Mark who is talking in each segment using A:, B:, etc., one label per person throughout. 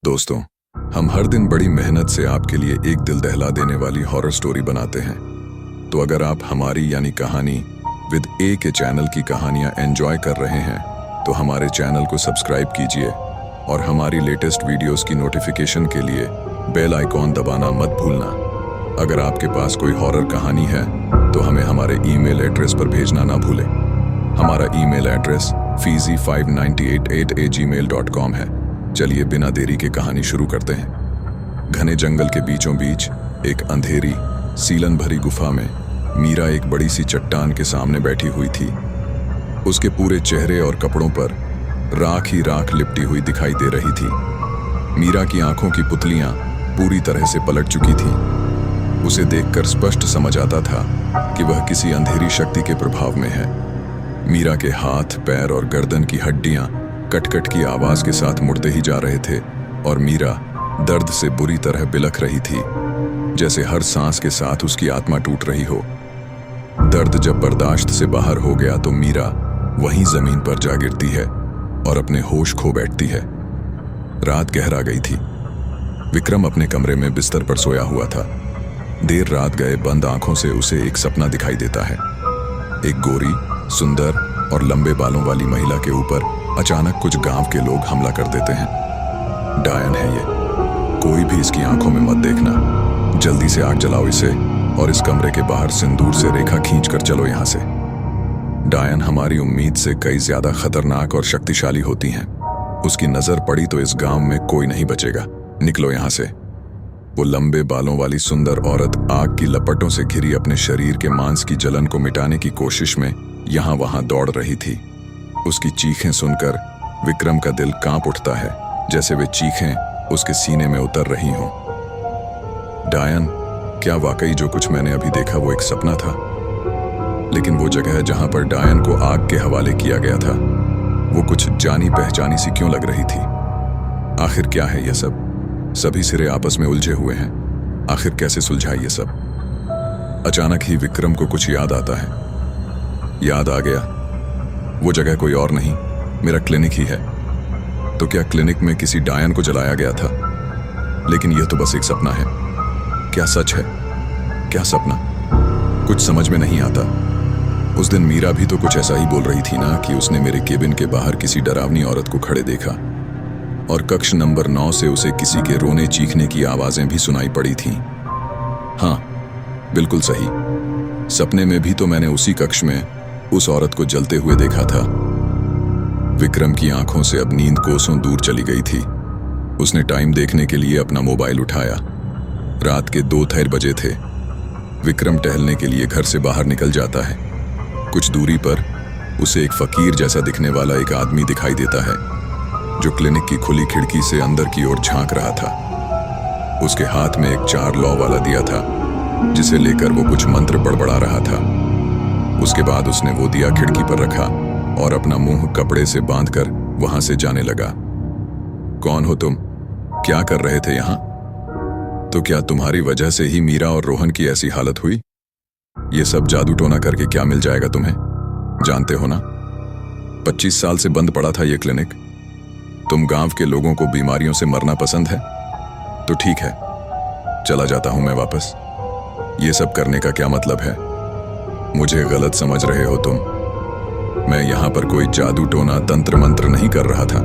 A: दोस्तों, हम हर दिन बड़ी मेहनत से आपके लिए एक दिल दहला देने वाली हॉरर स्टोरी बनाते हैं। तो अगर आप हमारी यानी कहानी विद ए के चैनल की कहानियां एंजॉय कर रहे हैं तो हमारे चैनल को सब्सक्राइब कीजिए और हमारी लेटेस्ट वीडियोस की नोटिफिकेशन के लिए बेल आइकॉन दबाना मत भूलना। अगर आपके पास कोई हॉरर कहानी है तो हमें हमारे ईमेल एड्रेस पर भेजना ना भूलें। हमारा ईमेल एड्रेस fizi598@gmail.com है। चलिए बिना देरी के कहानी शुरू करते हैं। घने जंगल के बीचों बीच एक अंधेरी सीलन भरी गुफा में मीरा एक बड़ी सी चट्टान के सामने बैठी हुई थी। उसके पूरे चेहरे और कपड़ों पर राख ही राख लिपटी हुई दिखाई दे रही थी। मीरा की आंखों की पुतलियां पूरी तरह से पलट चुकी थीं। उसे देखकर स्पष्ट समझ आता था कि वह किसी अंधेरी शक्ति के प्रभाव में है। मीरा के हाथ, पैर और गर्दन की हड्डियां कट-कट की आवाज के साथ मुड़ते ही जा रहे थे और मीरा दर्द से बुरी तरह बिलख रही थी, जैसे हर सांस के साथ उसकी आत्मा टूट रही हो। दर्द जब बर्दाश्त से बाहर हो गया तो मीरा वहीं जमीन पर जा गिरती है और अपने होश खो बैठती है। रात गहरा गई थी। विक्रम अपने कमरे में बिस्तर पर सोया हुआ था। देर रात गए बंद आंखों से उसे एक सपना दिखाई देता है। एक गोरी, सुंदर और लंबे बालों वाली महिला के ऊपर अचानक कुछ गांव के लोग हमला कर देते हैं। डायन है ये। कोई भी इसकी आंखों में मत देखना। जल्दी से आग जलाओ इसे और इस कमरे के बाहर सिंदूर से रेखा खींचकर चलो यहां से। डायन हमारी उम्मीद से कई ज्यादा खतरनाक और शक्तिशाली होती हैं। उसकी नजर पड़ी तो इस गांव में कोई नहीं बचेगा। निकलो यहां से। वो लंबे बालों वाली सुंदर औरत आग की लपटों से घिरी अपने शरीर के मांस की जलन को मिटाने की कोशिश में यहां वहां दौड़ रही थी। उसकी चीखें सुनकर विक्रम का दिल कांप उठता है, जैसे वे चीखें उसके सीने में उतर रही हों। डायन, क्या वाकई जो कुछ मैंने अभी देखा वो एक सपना था? लेकिन वो जगह जहां पर डायन को आग के हवाले किया गया था, वो कुछ जानी पहचानी सी क्यों लग रही थी? आखिर क्या है यह सब? सभी सिरे आपस में उलझे हुए हैं। आखिर कैसे सुलझाए ये सब? अचानक ही विक्रम को कुछ याद आता है। याद आ गया, वो जगह कोई और नहीं, मेरा क्लिनिक ही है। तो क्या क्लिनिक में किसी डायन को जलाया गया था? लेकिन यह तो बस एक सपना है। क्या सच है? क्या सपना? कुछ समझ में नहीं आता। उस दिन मीरा भी तो कुछ ऐसा ही बोल रही थी ना कि उसने मेरे केबिन के बाहर किसी डरावनी औरत को खड़े देखा और कक्ष नंबर 9 से उसे किसी के रोने चीखने की आवाजें भी सुनाई पड़ी थीं। हाँ, बिल्कुल सही। सपने में भी तो मैंने उसी कक्ष में उस औरत को जलते हुए देखा था। विक्रम की आंखों से अब नींद कोसों दूर चली गई थी। उसने टाइम देखने के लिए अपना मोबाइल उठाया। रात के 2:30 बजे थे। विक्रम टहलने के लिए घर से बाहर निकल जाता है। कुछ दूरी पर उसे एक फकीर जैसा दिखने वाला एक आदमी दिखाई देता है, जो क्लिनिक की खुली खिड़की से अंदर की ओर झांक रहा था। उसके हाथ में एक 4 लौ वाला दिया था, जिसे लेकर वो कुछ मंत्र बड़बड़ा रहा था। उसके बाद उसने वो दिया खिड़की पर रखा और अपना मुंह कपड़े से बांधकर वहां से जाने लगा। कौन हो तुम? क्या कर रहे थे यहां? तो क्या तुम्हारी वजह से ही मीरा और रोहन की ऐसी हालत हुई? ये सब जादू टोना करके क्या मिल जाएगा तुम्हें? जानते हो ना, 25 साल से बंद पड़ा था ये क्लिनिक। तुम गांव के लोगों को बीमारियों से मरना पसंद है? तो ठीक है, चला जाता हूं मैं वापस। ये सब करने का क्या मतलब है? मुझे गलत समझ रहे हो तुम। मैं यहां पर कोई जादू टोना तंत्र मंत्र नहीं कर रहा था,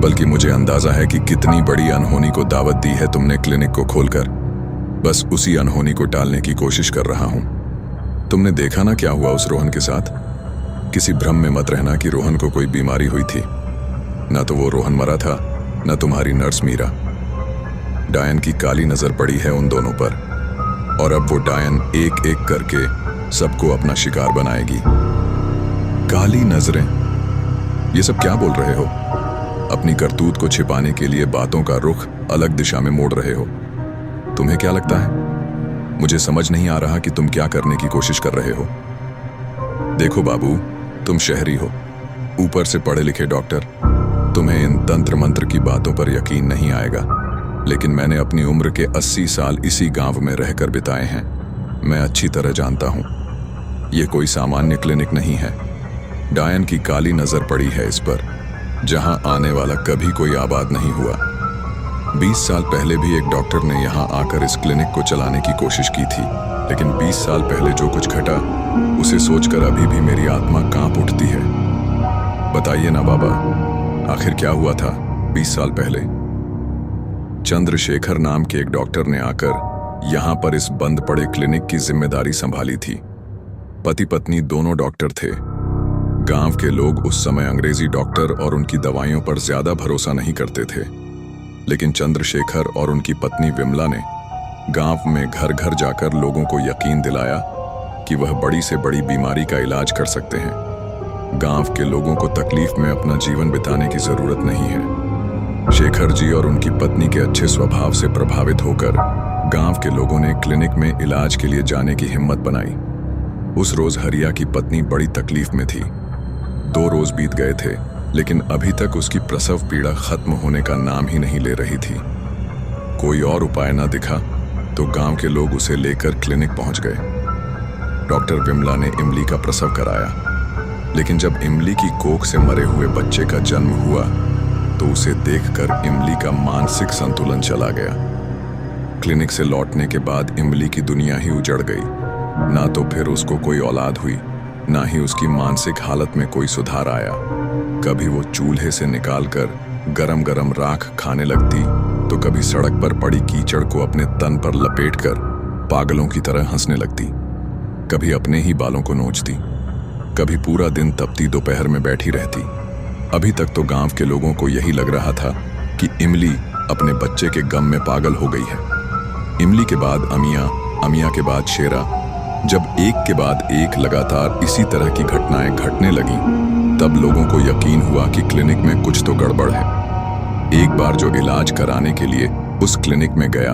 A: बल्कि मुझे अंदाजा है कि कितनी बड़ी अनहोनी को दावत दी है तुमने क्लिनिक को खोलकर। बस उसी अनहोनी को टालने की कोशिश कर रहा हूं। तुमने देखा ना क्या हुआ उस रोहन के साथ? किसी भ्रम में मत रहना कि रोहन को कोई बीमारी हुई थी। ना तो वो रोहन मरा था, ना तुम्हारी नर्स मीरा। डायन की काली नजर पड़ी है उन दोनों पर, और अब वो डायन एक एक करके सबको अपना शिकार बनाएगी। काली नजरें? ये सब क्या बोल रहे हो? अपनी करतूत को छिपाने के लिए बातों का रुख अलग दिशा में मोड़ रहे हो। तुम्हें क्या लगता है? मुझे समझ नहीं आ रहा कि तुम क्या करने की कोशिश कर रहे हो। देखो बाबू, तुम शहरी हो, ऊपर से पढ़े लिखे डॉक्टर। तुम्हें इन तंत्र मंत्र की बातों पर यकीन नहीं आएगा, लेकिन मैंने अपनी उम्र के 80 साल इसी गांव में रहकर बिताए हैं। मैं अच्छी तरह जानता हूं, ये कोई सामान्य क्लिनिक नहीं है। डायन की काली नजर पड़ी है इस पर, जहां आने वाला कभी कोई आबाद नहीं हुआ। 20 साल पहले भी एक डॉक्टर ने यहाँ आकर इस क्लिनिक को चलाने की कोशिश की थी, लेकिन 20 साल पहले जो कुछ घटा उसे सोचकर अभी भी मेरी आत्मा कांप उठती है। बताइए ना बाबा, आखिर क्या हुआ था 20 साल पहले? चंद्रशेखर नाम के एक डॉक्टर ने आकर यहाँ पर इस बंद पड़े क्लिनिक की जिम्मेदारी संभाली थी। पति पत्नी दोनों डॉक्टर थे। गांव के लोग उस समय अंग्रेजी डॉक्टर और उनकी दवाइयों पर ज्यादा भरोसा नहीं करते थे, लेकिन चंद्रशेखर और उनकी पत्नी विमला ने गांव में घर घर जाकर लोगों को यकीन दिलाया कि वह बड़ी से बड़ी बीमारी का इलाज कर सकते हैं। गांव के लोगों को तकलीफ में अपना जीवन बिताने की जरूरत नहीं है। शेखर जी और उनकी पत्नी के अच्छे स्वभाव से प्रभावित होकर गांव के लोगों ने क्लिनिक में इलाज के लिए जाने की हिम्मत बनाई। उस रोज हरिया की पत्नी बड़ी तकलीफ में थी। 2 रोज बीत गए थे, लेकिन अभी तक उसकी प्रसव पीड़ा खत्म होने का नाम ही नहीं ले रही थी। कोई और उपाय न दिखा तो गांव के लोग उसे लेकर क्लिनिक पहुंच गए। डॉक्टर विमला ने इमली का प्रसव कराया, लेकिन जब इमली की कोख से मरे हुए बच्चे का जन्म हुआ तो उसे देखकर इमली का मानसिक संतुलन चला गया। क्लिनिक से लौटने के बाद इमली की दुनिया ही उजड़ गई। ना तो फिर उसको कोई औलाद हुई, ना ही उसकी मानसिक हालत में कोई सुधार आया। कभी वो चूल्हे से निकालकर गरम गरम राख खाने लगती, तो कभी सड़क पर पड़ी कीचड़ को अपने तन पर लपेटकर पागलों की तरह हंसने लगती। कभी अपने ही बालों को नोचती, कभी पूरा दिन तपती दोपहर में बैठी रहती। अभी तक तो गांव के लोगों को यही लग रहा था कि इमली अपने बच्चे के गम में पागल हो गई है। इमली के बाद अमिया, अमिया के बाद शेरा। जब एक के बाद एक लगातार इसी तरह की घटनाएं घटने लगी, तब लोगों को यकीन हुआ कि क्लिनिक में कुछ तो गड़बड़ है। एक बार जो इलाज कराने के लिए उस क्लिनिक में गया,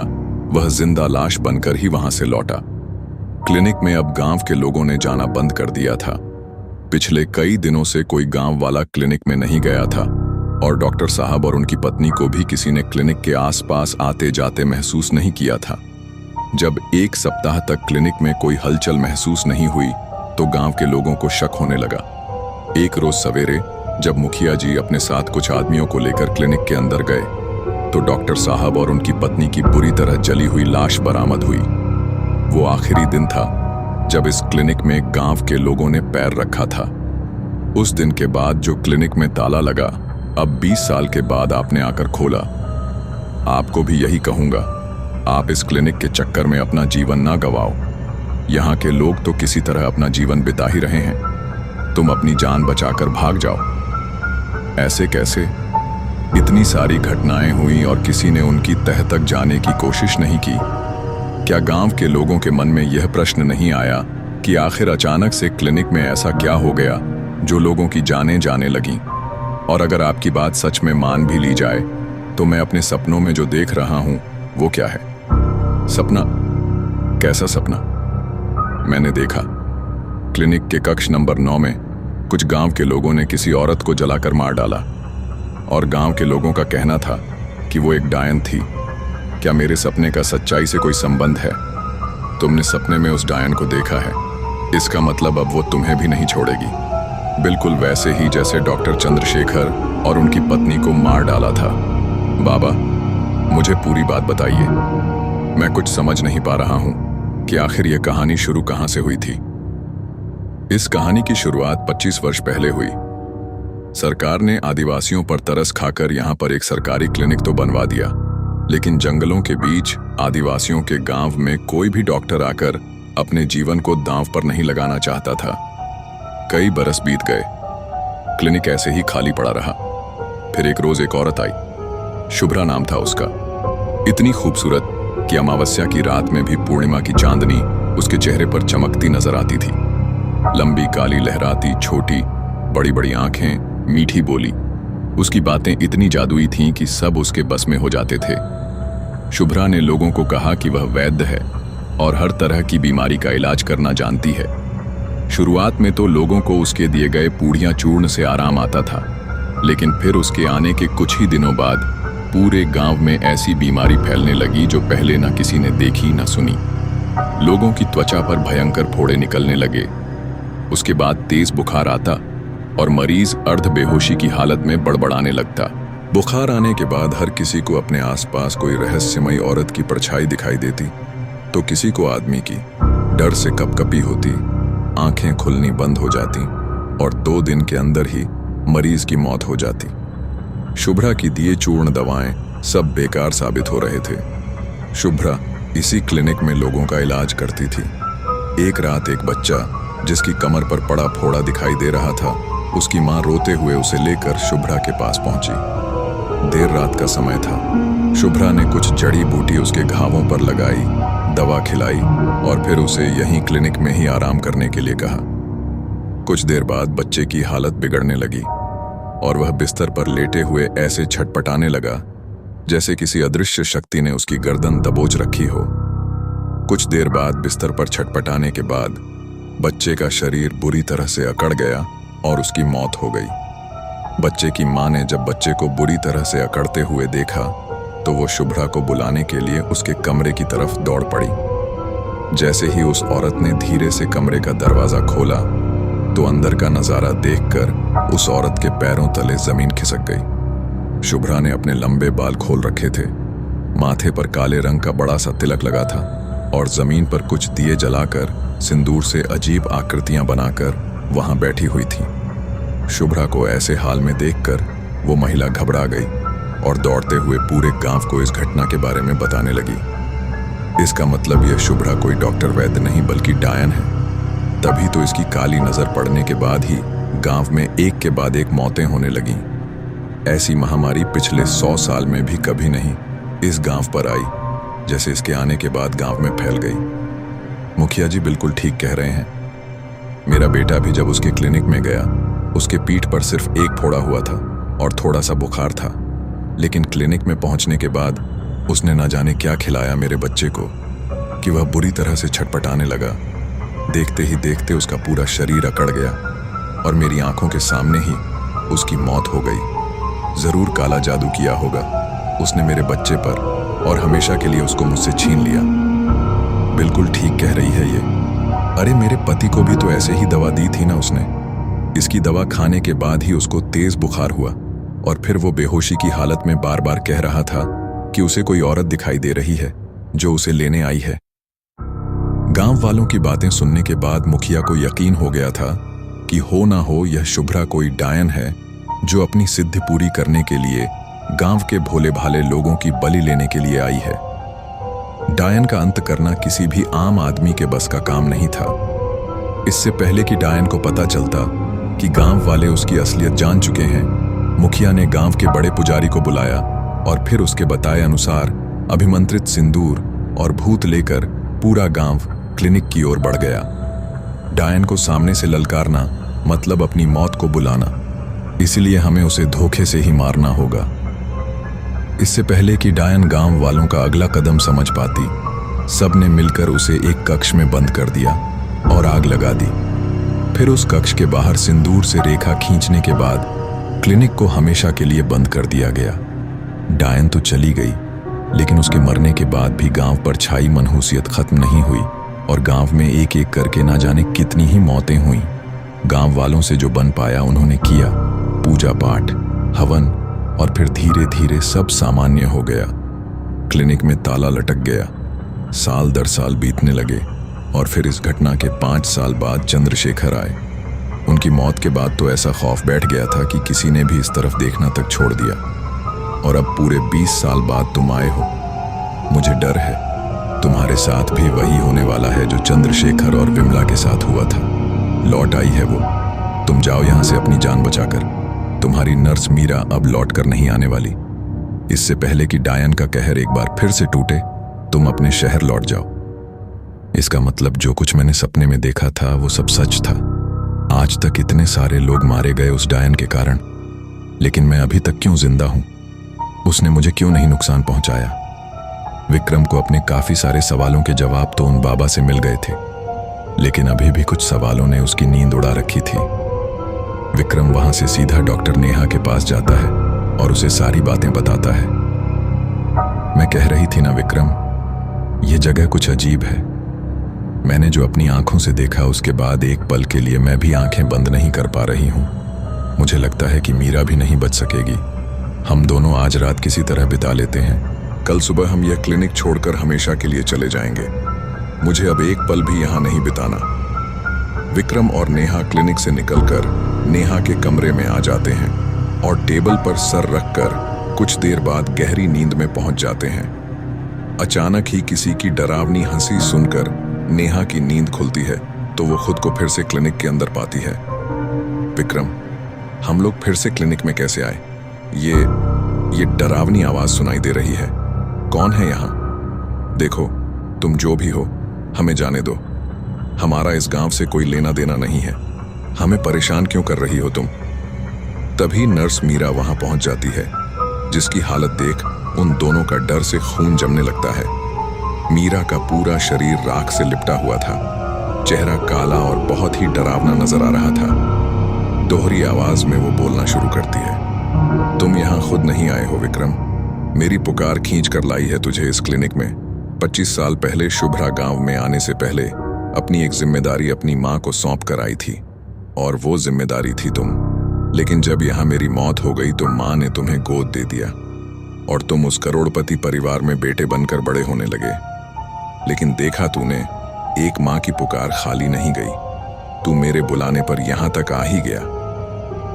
A: वह जिंदा लाश बनकर ही वहां से लौटा। क्लिनिक में अब गांव के लोगों ने जाना बंद कर दिया था। पिछले कई दिनों से कोई गांव वाला क्लिनिक में नहीं गया था, और डॉक्टर साहब और उनकी पत्नी को भी किसी ने क्लिनिक के आसपास आते जाते महसूस नहीं किया था। जब 1 सप्ताह तक क्लिनिक में कोई हलचल महसूस नहीं हुई, तो गांव के लोगों को शक होने लगा। एक रोज सवेरे जब मुखिया जी अपने साथ कुछ आदमियों को लेकर क्लिनिक के अंदर गए, तो डॉक्टर साहब और उनकी पत्नी की बुरी तरह जली हुई लाश बरामद हुई। वो आखिरी दिन था जब इस क्लिनिक में गांव के लोगों ने पैर रखा था। उस दिन के बाद जो क्लिनिक में ताला लगा, अब 20 साल के बाद आपने आकर खोला। आपको भी यही कहूंगा, आप इस क्लिनिक के चक्कर में अपना जीवन ना गवाओ। यहाँ के लोग तो किसी तरह अपना जीवन बिता ही रहे हैं, तुम अपनी जान बचाकर भाग जाओ। ऐसे कैसे? इतनी सारी घटनाएं हुई और किसी ने उनकी तह तक जाने की कोशिश नहीं की। क्या गांव के लोगों के मन में यह प्रश्न नहीं आया कि आखिर अचानक से क्लिनिक में ऐसा क्या हो गया जो लोगों की जानें जाने लगीं? और अगर आपकी बात सच में मान भी ली जाए, तो मैं अपने सपनों में जो देख रहा हूं वो क्या है? सपना? कैसा सपना? मैंने देखा क्लिनिक के कक्ष नंबर 9 में कुछ गांव के लोगों ने किसी औरत को जलाकर मार डाला, और गांव के लोगों का कहना था कि वो एक डायन थी। क्या मेरे सपने का सच्चाई से कोई संबंध है? तुमने सपने में उस डायन को देखा है, इसका मतलब अब वो तुम्हें भी नहीं छोड़ेगी, बिल्कुल वैसे ही जैसे डॉक्टर चंद्रशेखर और उनकी पत्नी को मार डाला था। बाबा, मुझे पूरी बात बताइए। मैं कुछ समझ नहीं पा रहा हूं कि आखिर यह कहानी शुरू कहां से हुई थी। इस कहानी की शुरुआत 25 वर्ष पहले हुई। सरकार ने आदिवासियों पर तरस खाकर यहां पर एक सरकारी क्लिनिक तो बनवा दिया, लेकिन जंगलों के बीच आदिवासियों के गांव में कोई भी डॉक्टर आकर अपने जीवन को दांव पर नहीं लगाना चाहता था। कई बरस बीत गए, क्लिनिक ऐसे ही खाली पड़ा रहा। फिर एक रोज एक औरत आई, शुभ्रा नाम था उसका। इतनी खूबसूरत कि अमावस्या की रात में भी पूर्णिमा की चांदनी उसके चेहरे पर चमकती नजर आती थी। लंबी काली लहराती छोटी बड़ी बड़ी आंखें, मीठी बोली। उसकी बातें इतनी जादुई थीं कि सब उसके बस में हो जाते थे। शुभ्रा ने लोगों को कहा कि वह वैद्य है और हर तरह की बीमारी का इलाज करना जानती है। शुरुआत में तो लोगों को उसके दिए गए पूड़ियां चूर्ण से आराम आता था, लेकिन फिर उसके आने के कुछ ही दिनों बाद पूरे गांव में ऐसी बीमारी फैलने लगी जो पहले न किसी ने देखी न सुनी। लोगों की त्वचा पर भयंकर फोड़े निकलने लगे। उसके बाद तेज बुखार आता और मरीज अर्ध बेहोशी की हालत में बड़बड़ाने लगता। बुखार आने के बाद हर किसी को अपने आसपास कोई रहस्यमयी औरत की परछाई दिखाई देती, तो किसी को आदमी की डर से कपकपी होती, आंखें खुलनी बंद हो जाती और 2 दिन के अंदर ही मरीज की मौत हो जाती। शुभ्रा की दिए चूर्ण दवाएं सब बेकार साबित हो रहे थे। शुभ्रा इसी क्लिनिक में लोगों का इलाज करती थी। एक रात एक बच्चा जिसकी कमर पर पड़ा फोड़ा दिखाई दे रहा था, उसकी मां रोते हुए उसे लेकर शुभ्रा के पास पहुंची। देर रात का समय था। शुभ्रा ने कुछ जड़ी बूटी उसके घावों पर लगाई, दवा खिलाई और फिर उसे यहीं क्लिनिक में ही आराम करने के लिए कहा। कुछ देर बाद बच्चे की हालत बिगड़ने लगी और वह बिस्तर पर लेटे हुए ऐसे छटपटाने लगा जैसे किसी अदृश्य शक्ति ने उसकी गर्दन दबोच रखी हो। कुछ देर बाद बिस्तर पर छटपटाने के बाद बच्चे का शरीर बुरी तरह से अकड़ गया और उसकी मौत हो गई। बच्चे की मां ने जब बच्चे को बुरी तरह से अकड़ते हुए देखा तो वो शुभ्रा को बुलाने के लिए उसके कमरे की तरफ दौड़ पड़ी। जैसे ही उस औरत ने धीरे से कमरे का दरवाजा खोला तो अंदर का नजारा देखकर उस औरत के पैरों तले जमीन खिसक गई। शुभ्रा ने अपने लंबे बाल खोल रखे थे, माथे पर काले रंग का बड़ा सा तिलक लगा था और जमीन पर कुछ दिए जलाकर सिंदूर से अजीब आकृतियां बनाकर वहां बैठी हुई थी। शुभ्रा को ऐसे हाल में देखकर वो महिला घबरा गई और दौड़ते हुए पूरे गांव को इस घटना के बारे में बताने लगी। इसका मतलब यह शुभ्रा कोई डॉक्टर वैद्य नहीं बल्कि डायन है। तभी तो इसकी काली नजर पड़ने के बाद ही गांव में एक के बाद एक मौतें होने लगीं। ऐसी महामारी पिछले 100 साल में भी कभी नहीं इस गांव पर आई जैसे इसके आने के बाद गांव में फैल गई। मुखिया जी बिल्कुल ठीक कह रहे हैं। मेरा बेटा भी जब उसके क्लिनिक में गया, उसके पीठ पर सिर्फ एक फोड़ा हुआ था और थोड़ा सा बुखार था, लेकिन क्लिनिक में पहुंचने के बाद उसने न जाने क्या खिलाया मेरे बच्चे को कि वह बुरी तरह से छटपटाने लगा। देखते ही देखते उसका पूरा शरीर अकड़ गया और मेरी आंखों के सामने ही उसकी मौत हो गई। जरूर काला जादू किया होगा उसने मेरे बच्चे पर और हमेशा के लिए उसको मुझसे छीन लिया। बिल्कुल ठीक कह रही है ये। अरे मेरे पति को भी तो ऐसे ही दवा दी थी ना उसने। इसकी दवा खाने के बाद ही उसको तेज बुखार हुआ और फिर वो बेहोशी की हालत में बार बार कह रहा था कि उसे कोई औरत दिखाई दे रही है जो उसे लेने आई है। गांव वालों की बातें सुनने के बाद मुखिया को यकीन हो गया था कि हो ना हो यह शुभ्रा कोई डायन है जो अपनी सिद्धि पूरी करने के लिए गांव के भोले भाले लोगों की बलि लेने के लिए आई है। डायन का अंत करना किसी भी आम आदमी के बस का काम नहीं था। इससे पहले कि डायन को पता चलता कि गांव वाले उसकी असलियत जान चुके हैं, मुखिया ने गांव के बड़े पुजारी को बुलाया और फिर उसके बताए अनुसार अभिमंत्रित सिंदूर और भूत लेकर पूरा गांव क्लिनिक की ओर बढ़ गया। डायन को सामने से ललकारना मतलब अपनी मौत को बुलाना, इसलिए हमें उसे धोखे से ही मारना होगा। इससे पहले कि डायन गांव वालों का अगला कदम समझ पाती, सबने मिलकर उसे एक कक्ष में बंद कर दिया और आग लगा दी। फिर उस कक्ष के बाहर सिंदूर से रेखा खींचने के बाद क्लिनिक को हमेशा के लिए बंद कर दिया गया। डायन तो चली गई, लेकिन उसके मरने के बाद भी गांव पर छाई मनहूसियत खत्म नहीं हुई और गांव में एक एक करके ना जाने कितनी ही मौतें हुई। गांव वालों से जो बन पाया उन्होंने किया, पूजा पाठ, हवन, और फिर धीरे धीरे सब सामान्य हो गया। क्लिनिक में ताला लटक गया। साल दर साल बीतने लगे और फिर इस घटना के 5 साल बाद चंद्रशेखर आए। उनकी मौत के बाद तो ऐसा खौफ बैठ गया था कि किसी ने भी इस तरफ देखना तक छोड़ दिया। और अब पूरे 20 साल बाद तुम आए हो। मुझे डर है तुम्हारे साथ भी वही होने वाला है जो चंद्रशेखर और विमला के साथ हुआ था। लौट आई है वो। तुम जाओ यहां से अपनी जान बचाकर। तुम्हारी नर्स मीरा अब लौट कर नहीं आने वाली। इससे पहले कि डायन का कहर एक बार फिर से टूटे, तुम अपने शहर लौट जाओ। इसका मतलब जो कुछ मैंने सपने में देखा था वो सब सच था। आज तक इतने सारे लोग मारे गए उस डायन के कारण, लेकिन मैं अभी तक क्यों जिंदा हूं? उसने मुझे क्यों नहीं नुकसान पहुंचाया? विक्रम को अपने काफी सारे सवालों के जवाब तो उन बाबा से मिल गए थे, लेकिन अभी भी कुछ सवालों ने उसकी नींद उड़ा रखी थी। विक्रम वहां से सीधा डॉक्टर नेहा के पास जाता है और उसे सारी बातें बताता है। मैं कह रही थी ना विक्रम, यह जगह कुछ अजीब है। मैंने जो अपनी आंखों से देखा उसके बाद एक पल के लिए मैं भी आंखें बंद नहीं कर पा रही हूं। मुझे लगता है कि मीरा भी नहीं बच सकेगी। हम दोनों आज रात किसी तरह बिता लेते हैं। कल सुबह हम यह क्लिनिक छोड़कर हमेशा के लिए चले जाएंगे। मुझे अब एक पल भी यहाँ नहीं बिताना। विक्रम और नेहा क्लिनिक से निकलकर नेहा के कमरे में आ जाते हैं और टेबल पर सर रखकर कुछ देर बाद गहरी नींद में पहुंच जाते हैं। अचानक ही किसी की डरावनी हंसी सुनकर नेहा की नींद खुलती है तो वो खुद को फिर से क्लिनिक के अंदर पाती है। विक्रम, हम लोग फिर से क्लिनिक में कैसे आए? ये डरावनी आवाज सुनाई दे रही है। कौन है यहाँ? देखो, तुम जो भी हो, हमें जाने दो। हमारा इस गांव से कोई लेना देना नहीं है। हमें परेशान क्यों कर रही हो तुम? तभी नर्स मीरा वहां पहुंच जाती है, जिसकी हालत देख उन दोनों का डर से खून जमने लगता है। मीरा का पूरा शरीर राख से लिपटा हुआ था, चेहरा काला और बहुत ही डरावना नजर आ रहा था। दोहरी आवाज में वो बोलना शुरू करती है, तुम यहाँ खुद नहीं आए हो विक्रम, मेरी पुकार खींच कर लाई है तुझे इस क्लिनिक में। 25 साल पहले शुभ्रा गांव में आने से पहले अपनी एक जिम्मेदारी अपनी माँ को सौंप कर आई थी, और वो जिम्मेदारी थी तुम। लेकिन जब यहाँ मेरी मौत हो गई तो माँ ने तुम्हें गोद दे दिया और तुम उस करोड़पति परिवार में बेटे बनकर बड़े होने लगे। लेकिन देखा तूने, एक माँ की पुकार खाली नहीं गई। तू मेरे बुलाने पर यहाँ तक आ ही गया।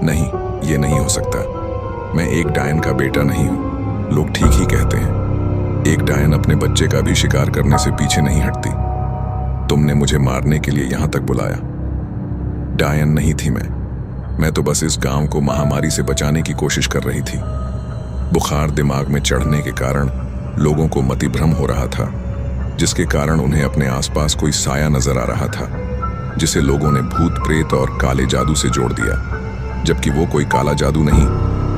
A: नहीं, ये नहीं हो सकता। मैं एक डायन का बेटा नहीं हूँ। लोग ठीक ही कहते हैं, एक डायन अपने बच्चे का भी शिकार करने से पीछे नहीं हटती। तुमने मुझे मारने के लिए यहाँ तक बुलाया। डायन नहीं थी मैं तो बस इस गांव को महामारी से बचाने की कोशिश कर रही थी। बुखार दिमाग में चढ़ने के कारण लोगों को मतिभ्रम हो रहा था, जिसके कारण उन्हें अपने आसपास कोई साया नजर आ रहा था, जिसे लोगों ने भूत प्रेत और काले जादू से जोड़ दिया, जबकि वो कोई काला जादू नहीं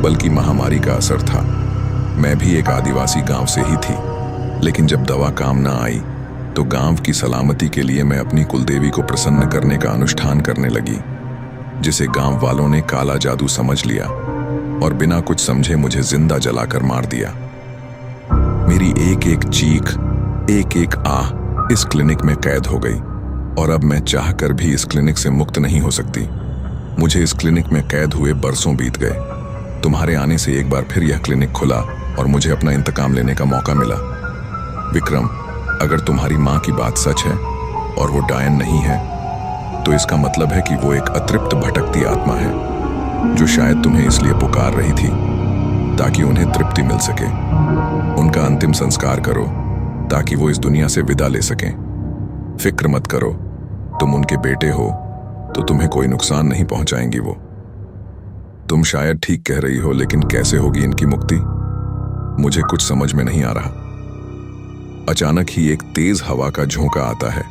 A: बल्कि महामारी का असर था। मैं भी एक आदिवासी गांव से ही थी, लेकिन जब दवा काम ना आई तो गांव की सलामती के लिए मैं अपनी कुलदेवी को प्रसन्न करने का अनुष्ठान करने लगी, जिसे गांव वालों ने काला जादू समझ लिया और बिना कुछ समझे मुझे जिंदा जलाकर मार दिया। मेरी एक एक चीख, एक एक आह इस क्लिनिक में कैद हो गई, और अब मैं चाहकर भी इस क्लिनिक से मुक्त नहीं हो सकती। मुझे इस क्लिनिक में कैद हुए बरसों बीत गए। तुम्हारे आने से एक बार फिर यह क्लिनिक खुला और मुझे अपना इंतकाम लेने का मौका मिला। विक्रम, अगर तुम्हारी माँ की बात सच है और वो डायन नहीं है, तो इसका मतलब है कि वो एक अतृप्त भटकती आत्मा है, जो शायद तुम्हें इसलिए पुकार रही थी ताकि उन्हें तृप्ति मिल सके। उनका अंतिम संस्कार करो ताकि वो इस दुनिया से विदा ले सकें। फिक्र मत करो, तुम उनके बेटे हो तो तुम्हें कोई नुकसान नहीं पहुंचाएंगी वो। तुम शायद ठीक कह रही हो, लेकिन कैसे होगी इनकी मुक्ति? मुझे कुछ समझ में नहीं आ रहा। अचानक ही एक तेज हवा का झोंका आता है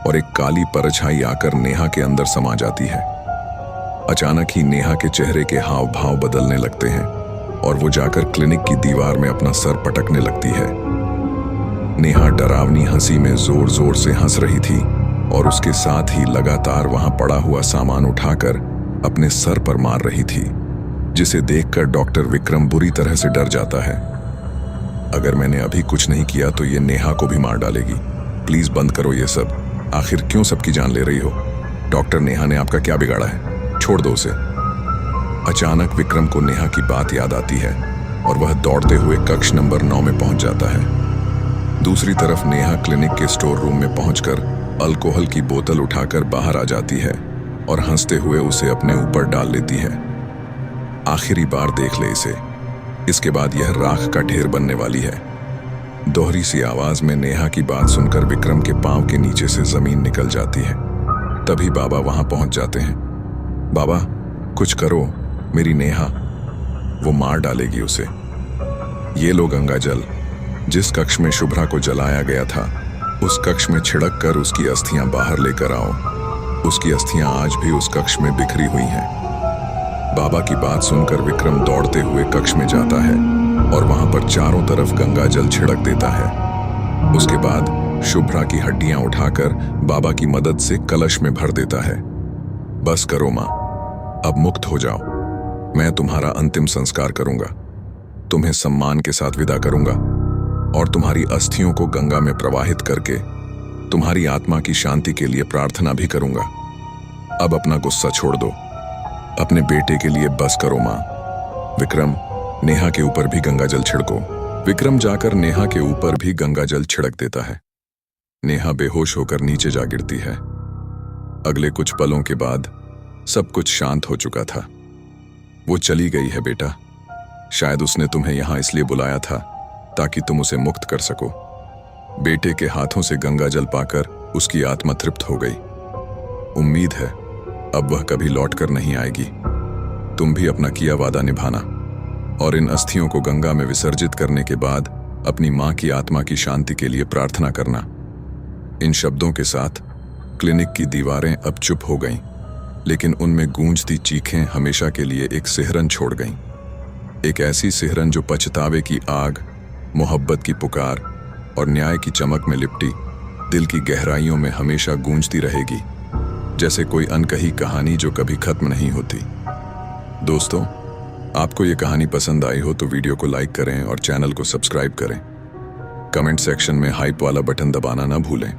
A: और एक काली परछाई आकर नेहा के अंदर समा जाती है। अचानक ही नेहा के चेहरे के हाव भाव बदलने लगते हैं और वो जाकर क्लिनिक की दीवार में अपना सर पटकने लगती है। नेहा डरावनी हंसी में जोर जोर से हंस रही थी और उसके साथ ही लगातार वहां पड़ा हुआ सामान उठाकर अपने सर पर मार रही थी, जिसे देखकर डॉक्टर विक्रम बुरी तरह से डर जाता है। अगर मैंने अभी कुछ नहीं किया तो ये नेहा को भी मार डालेगी। प्लीज बंद करो ये सब। आखिर क्यों सबकी जान ले रही हो? डॉक्टर, नेहा ने आपका क्या बिगाड़ा है? छोड़ दो उसे। अचानक विक्रम को नेहा की बात याद आती है और वह दौड़ते हुए कक्ष नंबर 9 में पहुंच जाता है। दूसरी तरफ नेहा क्लिनिक के स्टोर रूम में पहुंचकर अल्कोहल की बोतल उठाकर बाहर आ जाती है और हंसते हुए उसे अपने ऊपर डाल लेती है। आखिरी बार देख ले इसे, इसके बाद यह राख का ढेर बनने वाली है। दोहरी सी आवाज में नेहा की बात सुनकर विक्रम के पांव के नीचे से जमीन निकल जाती है। तभी बाबा वहां पहुंच जाते हैं। बाबा, कुछ करो, मेरी नेहा, वो मार डालेगी उसे। ये लो गंगा जल। जिस कक्ष में शुभ्रा को जलाया गया था, उस कक्ष में छिड़क कर उसकी अस्थियां बाहर लेकर आओ। उसकी अस्थियां आज भी उस कक्ष में बिखरी हुई हैं। बाबा की बात सुनकर विक्रम दौड़ते हुए कक्ष में जाता है और वहां पर चारों तरफ गंगा जल छिड़क देता है। उसके बाद शुभ्रा की हड्डियां उठाकर बाबा की मदद से कलश में भर देता है। बस करो मां, अब मुक्त हो जाओ। मैं तुम्हारा अंतिम संस्कार करूंगा, तुम्हें सम्मान के साथ विदा करूंगा और तुम्हारी अस्थियों को गंगा में प्रवाहित करके तुम्हारी आत्मा की शांति के लिए प्रार्थना भी करूंगा। अब अपना गुस्सा छोड़ दो, अपने बेटे के लिए बस करो मां। विक्रम, नेहा के ऊपर भी गंगाजल छिड़को। विक्रम जाकर नेहा के ऊपर भी गंगाजल छिड़क देता है। नेहा बेहोश होकर नीचे जा गिरती है। अगले कुछ पलों के बाद सब कुछ शांत हो चुका था। वो चली गई है बेटा। शायद उसने तुम्हें यहां इसलिए बुलाया था ताकि तुम उसे मुक्त कर सको। बेटे के हाथों से गंगाजल पाकर उसकी आत्मा तृप्त हो गई। उम्मीद है अब वह कभी लौटकर नहीं आएगी। तुम भी अपना किया वादा निभाना और इन अस्थियों को गंगा में विसर्जित करने के बाद अपनी मां की आत्मा की शांति के लिए प्रार्थना करना। इन शब्दों के साथ क्लिनिक की दीवारें अब चुप हो गईं, लेकिन उनमें गूंजती चीखें हमेशा के लिए एक सिहरन छोड़ गईं। एक ऐसी सिहरन जो पछतावे की आग, मोहब्बत की पुकार और न्याय की चमक में लिपटी दिल की गहराइयों में हमेशा गूंजती रहेगी, जैसे कोई अनकही कहानी जो कभी खत्म नहीं होती। दोस्तों, आपको ये कहानी पसंद आई हो तो वीडियो को लाइक करें और चैनल को सब्सक्राइब करें। कमेंट सेक्शन में हाइप वाला बटन दबाना ना भूलें।